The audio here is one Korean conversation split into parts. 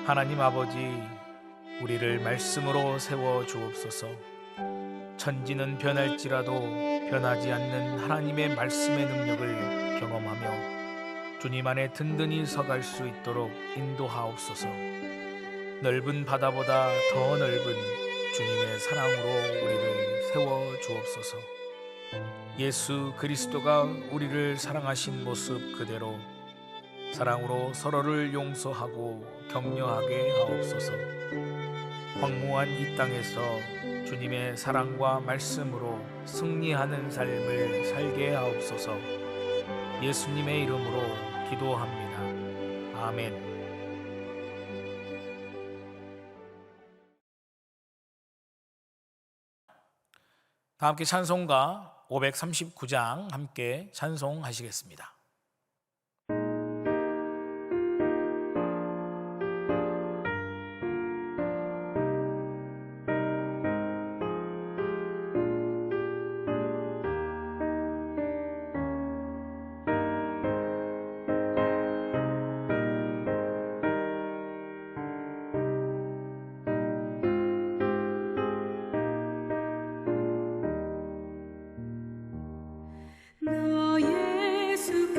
하나님 아버지, 우리를 말씀으로 세워 주옵소서. 천지는 변할지라도 변하지 않는 하나님의 말씀의 능력을 경험하며 주님 안에 든든히 서갈 수 있도록 인도하옵소서. 넓은 바다보다 더 넓은 주님의 사랑으로 우리를 세워 주옵소서. 예수 그리스도가 우리를 사랑하신 모습 그대로 사랑으로 서로를 용서하고 격려하게 하옵소서. 황무한 이 땅에서 주님의 사랑과 말씀으로 승리하는 삶을 살게 하옵소서. 예수님의 이름으로 기도합니다. 아멘. 다 함께 찬송가 539장 함께 찬송하시겠습니다. 나 예수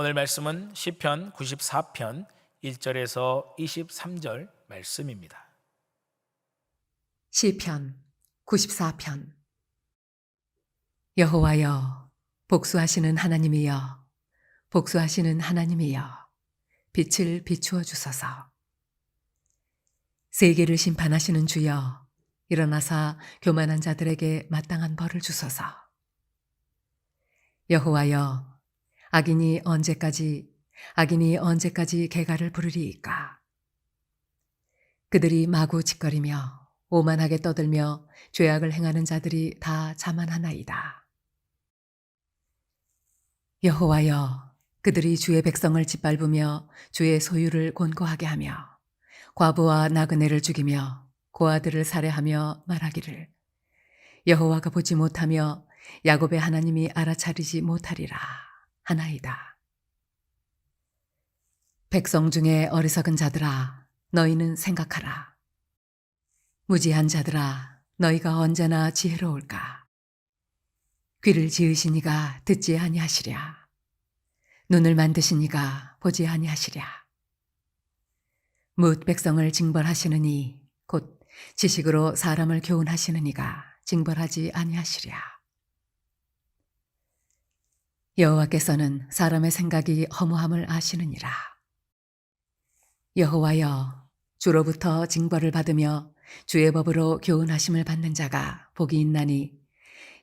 오늘 말씀은 시편 94편 1절에서 23절 말씀입니다. 시편 94편. 여호와여, 복수하시는 하나님이여, 복수하시는 하나님이여, 빛을 비추어 주소서. 세계를 심판하시는 주여, 일어나사 교만한 자들에게 마땅한 벌을 주소서. 여호와여, 악인이 언제까지 개가를 부르리이까. 그들이 마구 짓거리며 오만하게 떠들며 죄악을 행하는 자들이 다 자만하나이다. 여호와여, 그들이 주의 백성을 짓밟으며 주의 소유를 곤고하게 하며 과부와 나그네를 죽이며 고아들을 살해하며 말하기를 여호와가 보지 못하며 야곱의 하나님이 알아차리지 못하리라 하나이다. 백성 중에 어리석은 자들아, 너희는 생각하라. 무지한 자들아, 너희가 언제나 지혜로울까? 귀를 지으시니가 듣지 아니하시랴. 눈을 만드시니가 보지 아니하시랴. 뭇 백성을 징벌하시느니 곧 지식으로 사람을 교훈하시느니가 징벌하지 아니하시랴. 여호와께서는 사람의 생각이 허무함을 아시느니라. 여호와여, 주로부터 징벌을 받으며 주의 법으로 교훈하심을 받는 자가 복이 있나니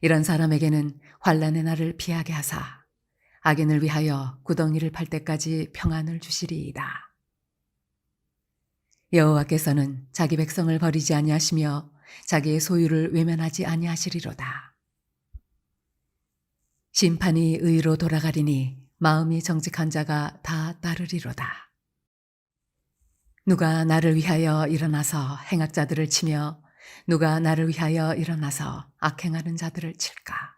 이런 사람에게는 환난의 날을 피하게 하사 악인을 위하여 구덩이를 팔 때까지 평안을 주시리이다. 여호와께서는 자기 백성을 버리지 아니하시며 자기의 소유를 외면하지 아니하시리로다. 심판이 의로 돌아가리니 마음이 정직한 자가 다 따르리로다. 누가 나를 위하여 일어나서 행악자들을 치며 누가 나를 위하여 일어나서 악행하는 자들을 칠까?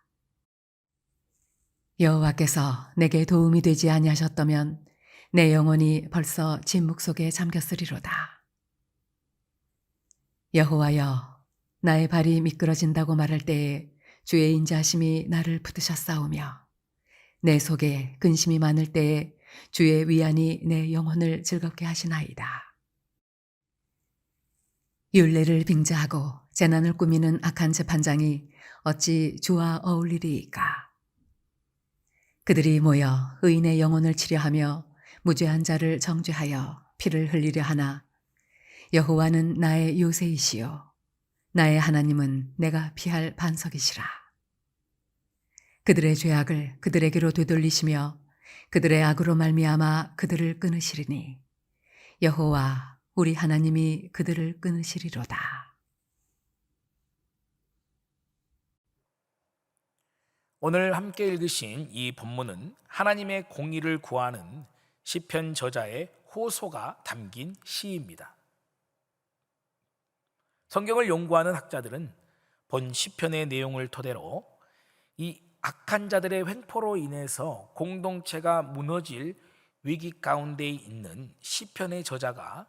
여호와께서 내게 도움이 되지 아니하셨다면 내 영혼이 벌써 진묵 속에 잠겼으리로다. 여호와여, 나의 발이 미끄러진다고 말할 때에 주의 인자하심이 나를 붙드셨사오며 내 속에 근심이 많을 때에 주의 위안이 내 영혼을 즐겁게 하시나이다. 율례를 빙자하고 재난을 꾸미는 악한 재판장이 어찌 주와 어울리리이까. 그들이 모여 의인의 영혼을 치려하며 무죄한 자를 정죄하여 피를 흘리려 하나 여호와는 나의 요새이시요 나의 하나님은 내가 피할 반석이시라. 그들의 죄악을 그들에게로 되돌리시며 그들의 악으로 말미암아 그들을 끊으시리니 여호와 우리 하나님이 그들을 끊으시리로다. 오늘 함께 읽으신 이 본문은 하나님의 공의를 구하는 시편 저자의 호소가 담긴 시입니다. 성경을 연구하는 학자들은 본 시편의 내용을 토대로 이 악한 자들의 횡포로 인해서 공동체가 무너질 위기 가운데 있는 시편의 저자가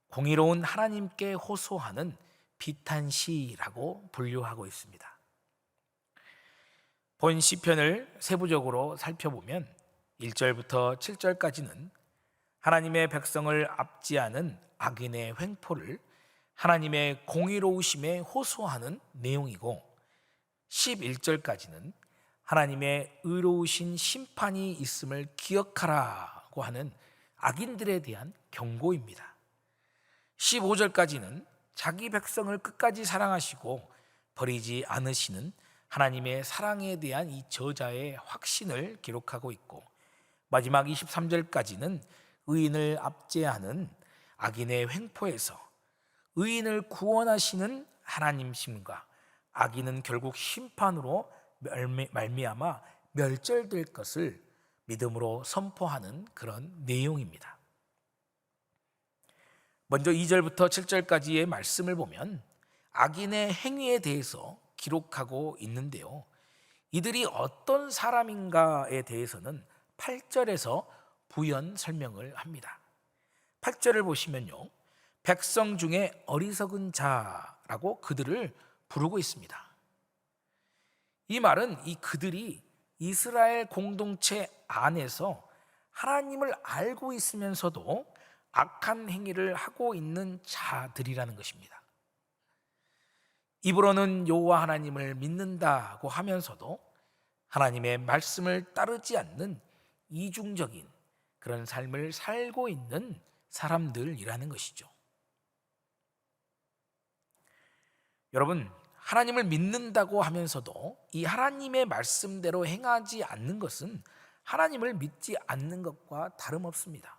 공의로운 하나님께 호소하는 비탄시라고 분류하고 있습니다. 본 시편을 세부적으로 살펴보면 1절부터 7절까지는 하나님의 백성을 압제하는 악인의 횡포를 하나님의 공의로우심에 호소하는 내용이고 11절까지는 하나님의 의로우신 심판이 있음을 기억하라고 하는 악인들에 대한 경고입니다. 15절까지는 자기 백성을 끝까지 사랑하시고 버리지 않으시는 하나님의 사랑에 대한 이 저자의 확신을 기록하고 있고 마지막 23절까지는 의인을 압제하는 악인의 횡포에서 의인을 구원하시는 하나님심과 악인은 결국 심판으로 말미암아 멸절될 것을 믿음으로 선포하는 그런 내용입니다. 먼저 2절부터 7절까지의 말씀을 보면 악인의 행위에 대해서 기록하고 있는데요. 이들이 어떤 사람인가에 대해서는 8절에서 부연 설명을 합니다. 8절을 보시면요, 백성 중에 어리석은 자라고 그들을 부르고 있습니다. 이 말은 이 그들이 이스라엘 공동체 안에서 하나님을 알고 있으면서도 악한 행위를 하고 있는 자들이라는 것입니다. 입으로는 여호와 하나님을 믿는다고 하면서도 하나님의 말씀을 따르지 않는 이중적인 그런 삶을 살고 있는 사람들이라는 것이죠. 여러분, 하나님을 믿는다고 하면서도 이 하나님의 말씀대로 행하지 않는 것은 하나님을 믿지 않는 것과 다름없습니다.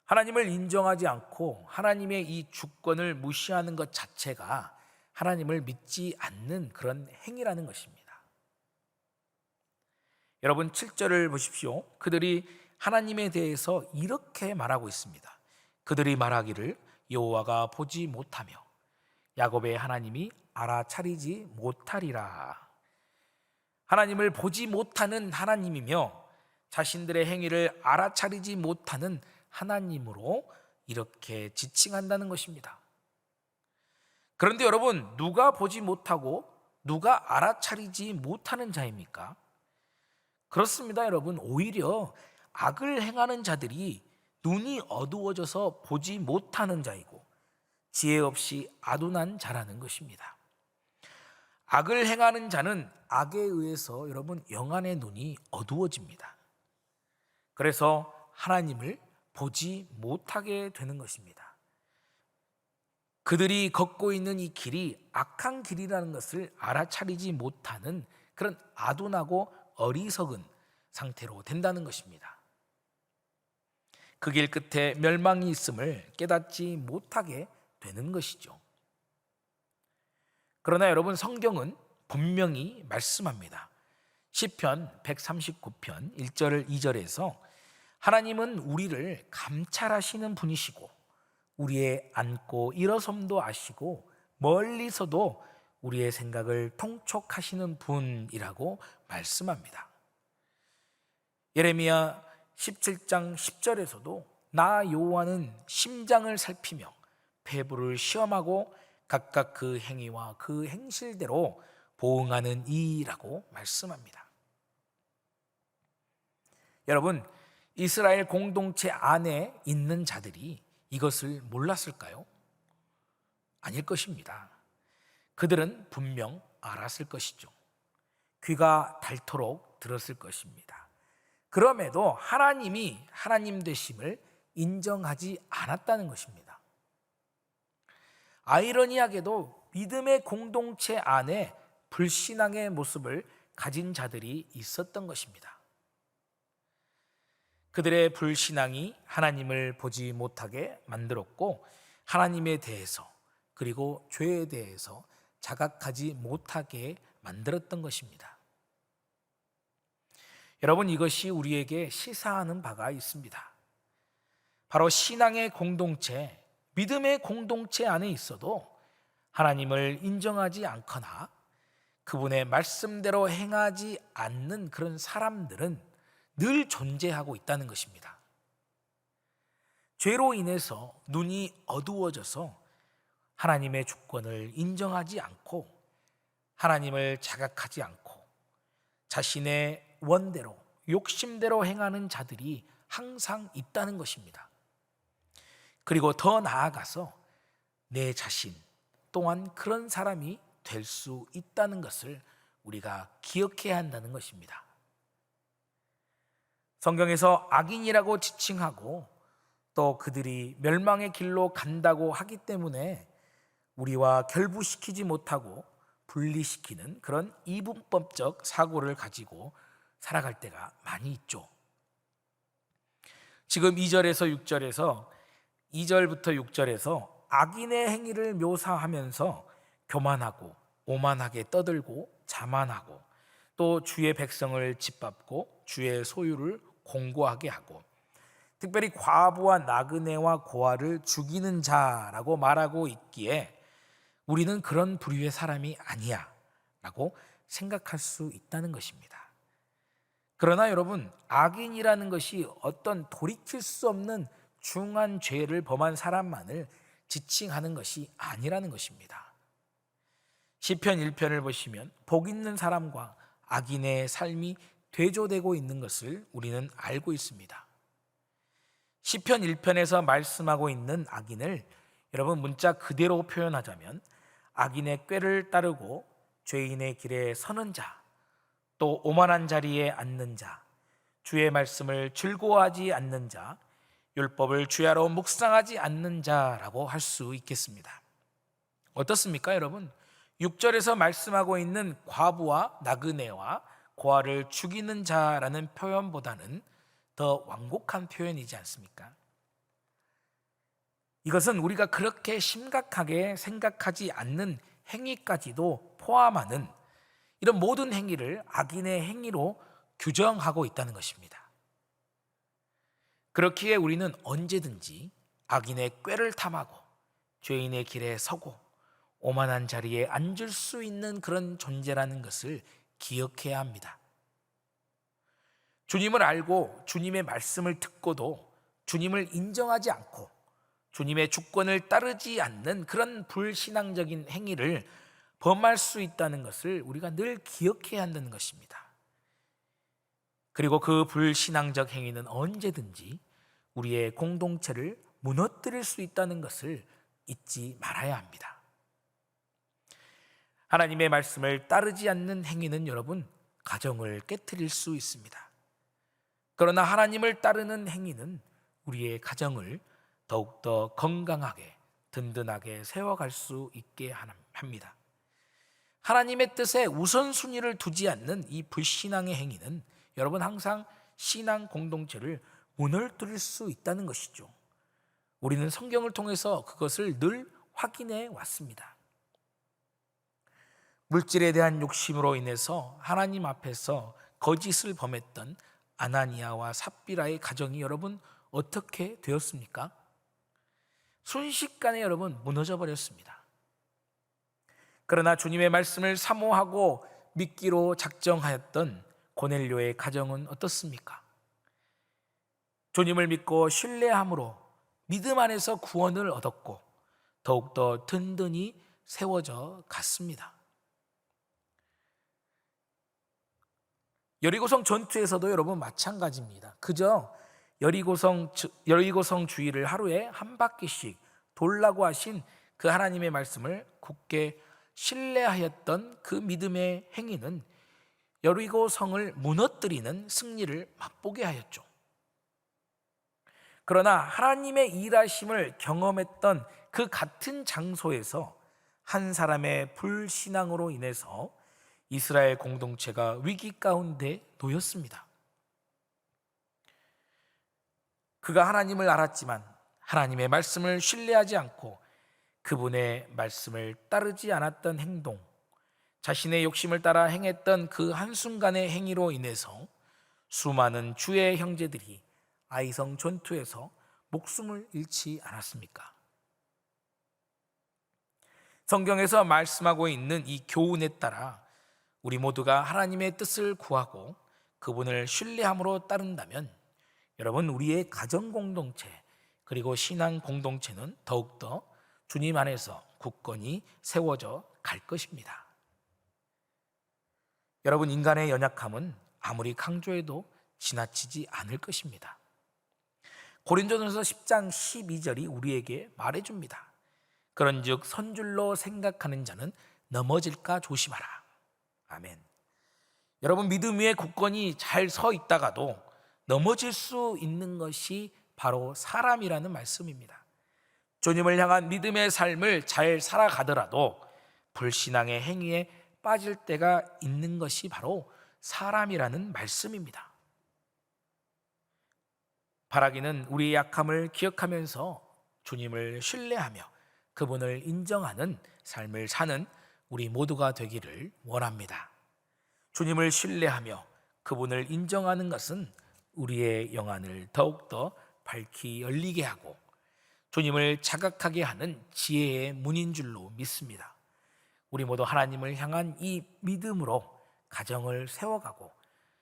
하나님을 인정하지 않고 하나님의 이 주권을 무시하는 것 자체가 하나님을 믿지 않는 그런 행위라는 것입니다. 여러분, 7절을 보십시오. 그들이 하나님에 대해서 이렇게 말하고 있습니다. 그들이 말하기를 여호와가 보지 못하며 야곱의 하나님이 알아차리지 못하리라. 하나님을 보지 못하는 하나님이며 자신들의 행위를 알아차리지 못하는 하나님으로 이렇게 지칭한다는 것입니다. 그런데 여러분, 누가 보지 못하고 누가 알아차리지 못하는 자입니까? 그렇습니다, 여러분. 오히려 악을 행하는 자들이 눈이 어두워져서 보지 못하는 자이고 지혜 없이 아둔한 자라는 것입니다. 악을 행하는 자는 악에 의해서 여러분 영안의 눈이 어두워집니다. 그래서 하나님을 보지 못하게 되는 것입니다. 그들이 걷고 있는 이 길이 악한 길이라는 것을 알아차리지 못하는 그런 아둔하고 어리석은 상태로 된다는 것입니다. 그 길 끝에 멸망이 있음을 깨닫지 못하게 되는 것이죠. 그러나 여러분, 성경은 분명히 말씀합니다. 시편 139편 1절 2절에서 하나님은 우리를 감찰하시는 분이시고 우리의 앉고 일어섬도 아시고 멀리서도 우리의 생각을 통촉하시는 분이라고 말씀합니다. 예레미야 17장 10절에서도 나 여호와는 심장을 살피며 폐부를 시험하고 각각 그 행위와 그 행실대로 보응하는 이라고 말씀합니다. 여러분, 이스라엘 공동체 안에 있는 자들이 이것을 몰랐을까요? 아닐 것입니다. 그들은 분명 알았을 것이죠. 귀가 닳도록 들었을 것입니다. 그럼에도 하나님이 하나님 되심을 인정하지 않았다는 것입니다. 아이러니하게도 믿음의 공동체 안에 불신앙의 모습을 가진 자들이 있었던 것입니다. 그들의 불신앙이 하나님을 보지 못하게 만들었고 하나님에 대해서 그리고 죄에 대해서 자각하지 못하게 만들었던 것입니다. 여러분, 이것이 우리에게 시사하는 바가 있습니다. 바로 신앙의 공동체, 믿음의 공동체 안에 있어도 하나님을 인정하지 않거나 그분의 말씀대로 행하지 않는 그런 사람들은 늘 존재하고 있다는 것입니다. 죄로 인해서 눈이 어두워져서 하나님의 주권을 인정하지 않고 하나님을 자각하지 않고 자신의 원대로 욕심대로 행하는 자들이 항상 있다는 것입니다. 그리고 더 나아가서 내 자신 또한 그런 사람이 될 수 있다는 것을 우리가 기억해야 한다는 것입니다. 성경에서 악인이라고 지칭하고 또 그들이 멸망의 길로 간다고 하기 때문에 우리와 결부시키지 못하고 분리시키는 그런 이분법적 사고를 가지고 살아갈 때가 많이 있죠. 지금 2절부터 6절에서 악인의 행위를 묘사하면서 교만하고 오만하게 떠들고 자만하고 또 주의 백성을 짓밟고 주의 소유를 공고하게 하고 특별히 과부와 나그네와 고아를 죽이는 자라고 말하고 있기에 우리는 그런 부류의 사람이 아니야 라고 생각할 수 있다는 것입니다. 그러나 여러분, 악인이라는 것이 어떤 돌이킬 수 없는 중한 죄를 범한 사람만을 지칭하는 것이 아니라는 것입니다. 시편 1편을 보시면 복 있는 사람과 악인의 삶이 대조되고 있는 것을 우리는 알고 있습니다. 시편 1편에서 말씀하고 있는 악인을 여러분 문자 그대로 표현하자면 악인의 꾀를 따르고 죄인의 길에 서는 자, 또 오만한 자리에 앉는 자, 주의 말씀을 즐거워하지 않는 자, 율법을 주야로 묵상하지 않는 자라고 할 수 있겠습니다. 어떻습니까, 여러분? 6절에서 말씀하고 있는 과부와 나그네와 고아를 죽이는 자라는 표현보다는 더 완곡한 표현이지 않습니까? 이것은 우리가 그렇게 심각하게 생각하지 않는 행위까지도 포함하는 이런 모든 행위를 악인의 행위로 규정하고 있다는 것입니다. 그렇기에 우리는 언제든지 악인의 꾀를 탐하고 죄인의 길에 서고 오만한 자리에 앉을 수 있는 그런 존재라는 것을 기억해야 합니다. 주님을 알고 주님의 말씀을 듣고도 주님을 인정하지 않고 주님의 주권을 따르지 않는 그런 불신앙적인 행위를 범할 수 있다는 것을 우리가 늘 기억해야 한다는 것입니다. 그리고 그 불신앙적 행위는 언제든지 우리의 공동체를 무너뜨릴 수 있다는 것을 잊지 말아야 합니다. 하나님의 말씀을 따르지 않는 행위는 여러분 가정을 깨트릴 수 있습니다. 그러나 하나님을 따르는 행위는 우리의 가정을 더욱더 건강하게 든든하게 세워갈 수 있게 합니다. 하나님의 뜻에 우선순위를 두지 않는 이 불신앙의 행위는 여러분 항상 신앙 공동체를 무너뜨릴 수 있다는 것이죠. 우리는 성경을 통해서 그것을 늘 확인해 왔습니다. 물질에 대한 욕심으로 인해서 하나님 앞에서 거짓을 범했던 아나니아와 삽비라의 가정이 여러분 어떻게 되었습니까? 순식간에 여러분 무너져 버렸습니다. 그러나 주님의 말씀을 사모하고 믿기로 작정하였던 고넬료의 가정은 어떻습니까? 주님을 믿고 신뢰함으로 믿음 안에서 구원을 얻었고 더욱더 든든히 세워져 갔습니다. 여리고성 전투에서도 여러분 마찬가지입니다. 그저 여리고성 주위를 하루에 한 바퀴씩 돌라고 하신 그 하나님의 말씀을 굳게 신뢰하였던 그 믿음의 행위는 여리고성을 무너뜨리는 승리를 맛보게 하였죠. 그러나 하나님의 일하심을 경험했던 그 같은 장소에서 한 사람의 불신앙으로 인해서 이스라엘 공동체가 위기 가운데 놓였습니다. 그가 하나님을 알았지만 하나님의 말씀을 신뢰하지 않고 그분의 말씀을 따르지 않았던 행동, 자신의 욕심을 따라 행했던 그 한순간의 행위로 인해서 수많은 주의 형제들이 아이성 전투에서 목숨을 잃지 않았습니까? 성경에서 말씀하고 있는 이 교훈에 따라 우리 모두가 하나님의 뜻을 구하고 그분을 신뢰함으로 따른다면 여러분 우리의 가정 공동체 그리고 신앙 공동체는 더욱더 주님 안에서 굳건히 세워져 갈 것입니다. 여러분 인간의 연약함은 아무리 강조해도 지나치지 않을 것입니다. 고린도전서 10장 12절이 우리에게 말해줍니다. 그런즉 선줄로 생각하는 자는 넘어질까 조심하라. 아멘. 여러분 믿음 위에 굳건히 잘 서 있다가도 넘어질 수 있는 것이 바로 사람이라는 말씀입니다. 주님을 향한 믿음의 삶을 잘 살아가더라도 불신앙의 행위에 빠질 때가 있는 것이 바로 사람이라는 말씀입니다. 바라기는 우리의 약함을 기억하면서 주님을 신뢰하며 그분을 인정하는 삶을 사는 우리 모두가 되기를 원합니다. 주님을 신뢰하며 그분을 인정하는 것은 우리의 영안을 더욱더 밝히 열리게 하고 주님을 자각하게 하는 지혜의 문인 줄로 믿습니다. 우리 모두 하나님을 향한 이 믿음으로 가정을 세워가고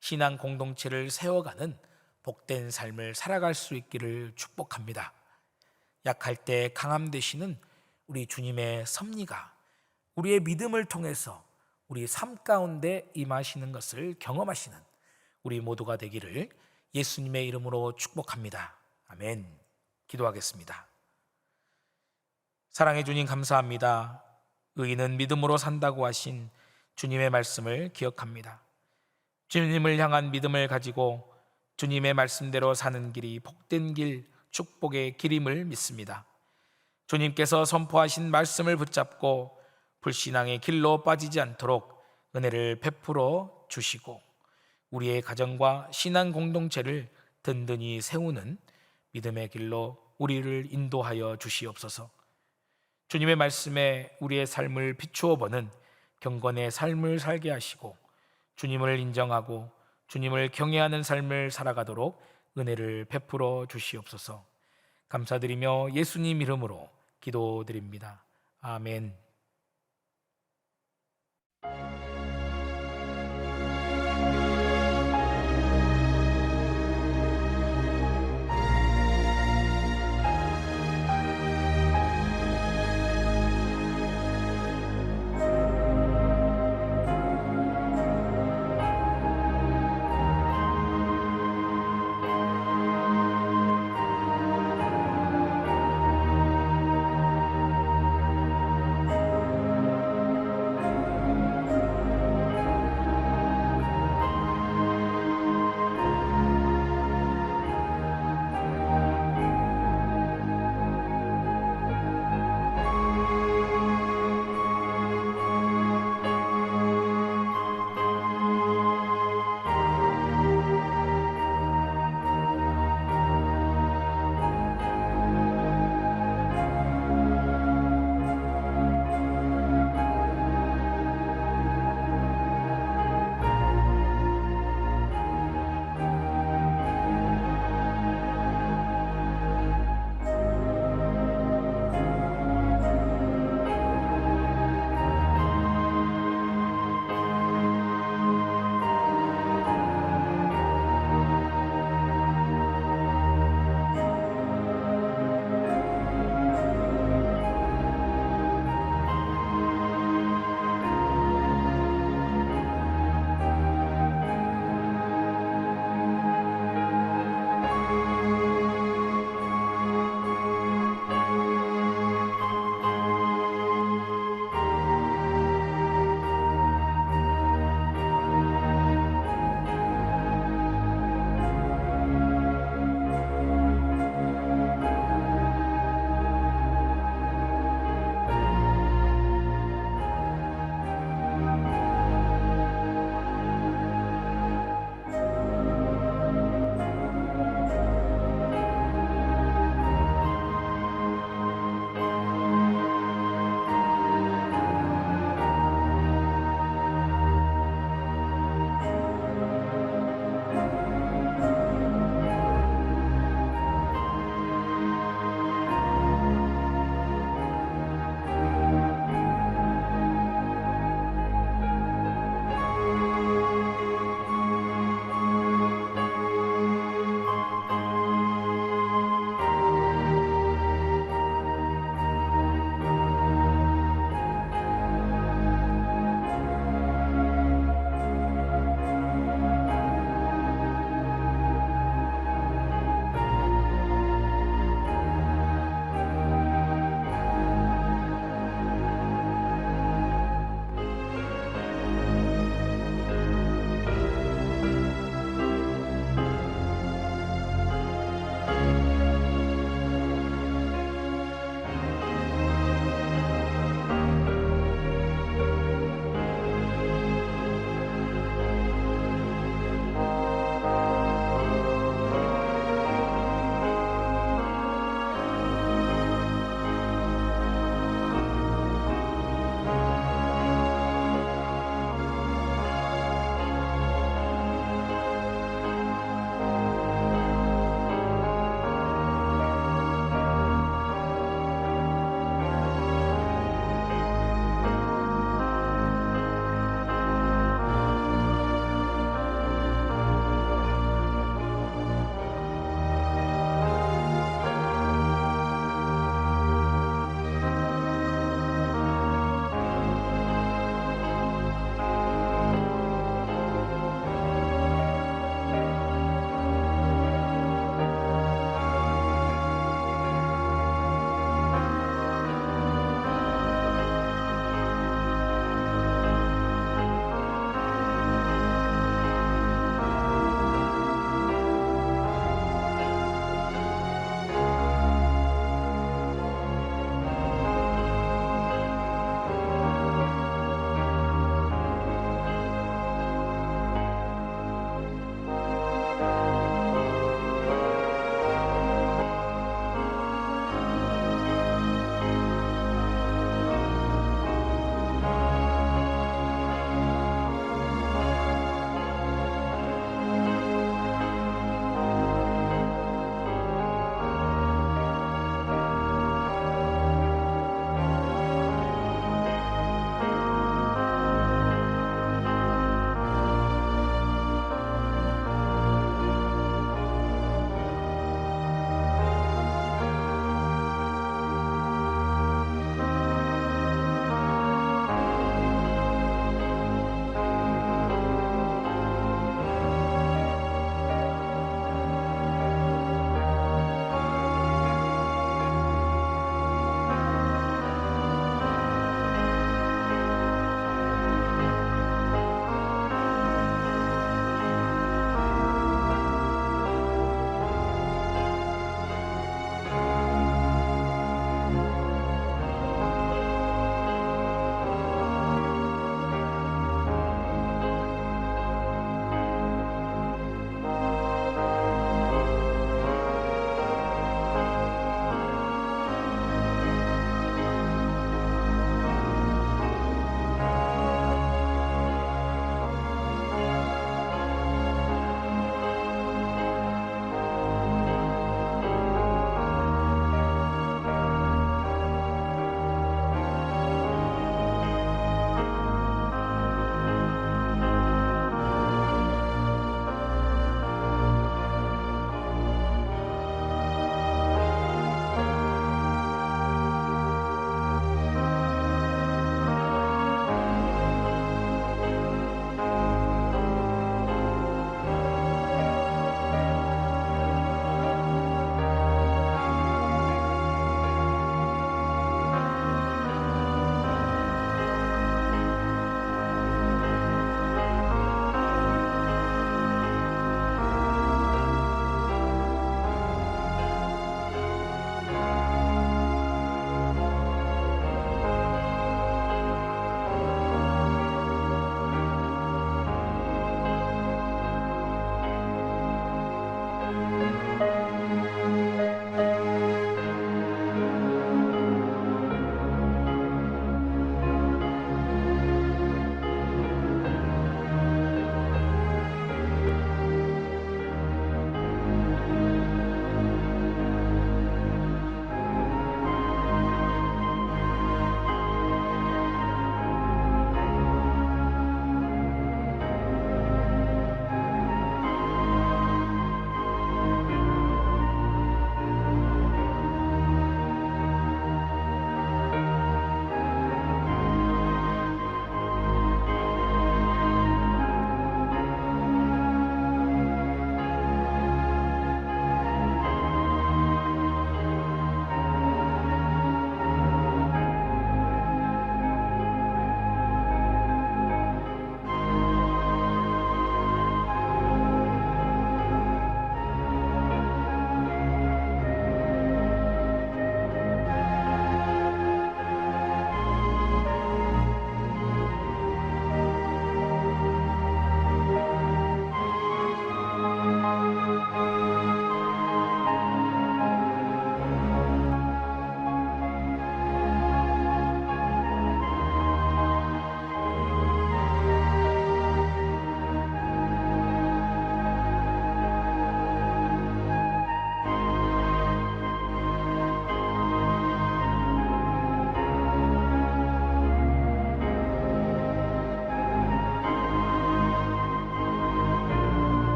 신앙 공동체를 세워가는 복된 삶을 살아갈 수 있기를 축복합니다. 약할 때 강함 되시는 우리 주님의 섭리가 우리의 믿음을 통해서 우리 삶 가운데 임하시는 것을 경험하시는 우리 모두가 되기를 예수님의 이름으로 축복합니다. 아멘. 기도하겠습니다. 사랑해 주님 감사합니다. 의인은 믿음으로 산다고 하신 주님의 말씀을 기억합니다. 주님을 향한 믿음을 가지고 주님의 말씀대로 사는 길이 복된 길, 축복의 길임을 믿습니다. 주님께서 선포하신 말씀을 붙잡고 불신앙의 길로 빠지지 않도록 은혜를 베풀어 주시고 우리의 가정과 신앙 공동체를 든든히 세우는 믿음의 길로 우리를 인도하여 주시옵소서. 주님의 말씀에 우리의 삶을 비추어 보는 경건의 삶을 살게 하시고 주님을 인정하고 주님을 경외하는 삶을 살아가도록 은혜를 베풀어 주시옵소서. 감사드리며 예수님 이름으로 기도드립니다. 아멘.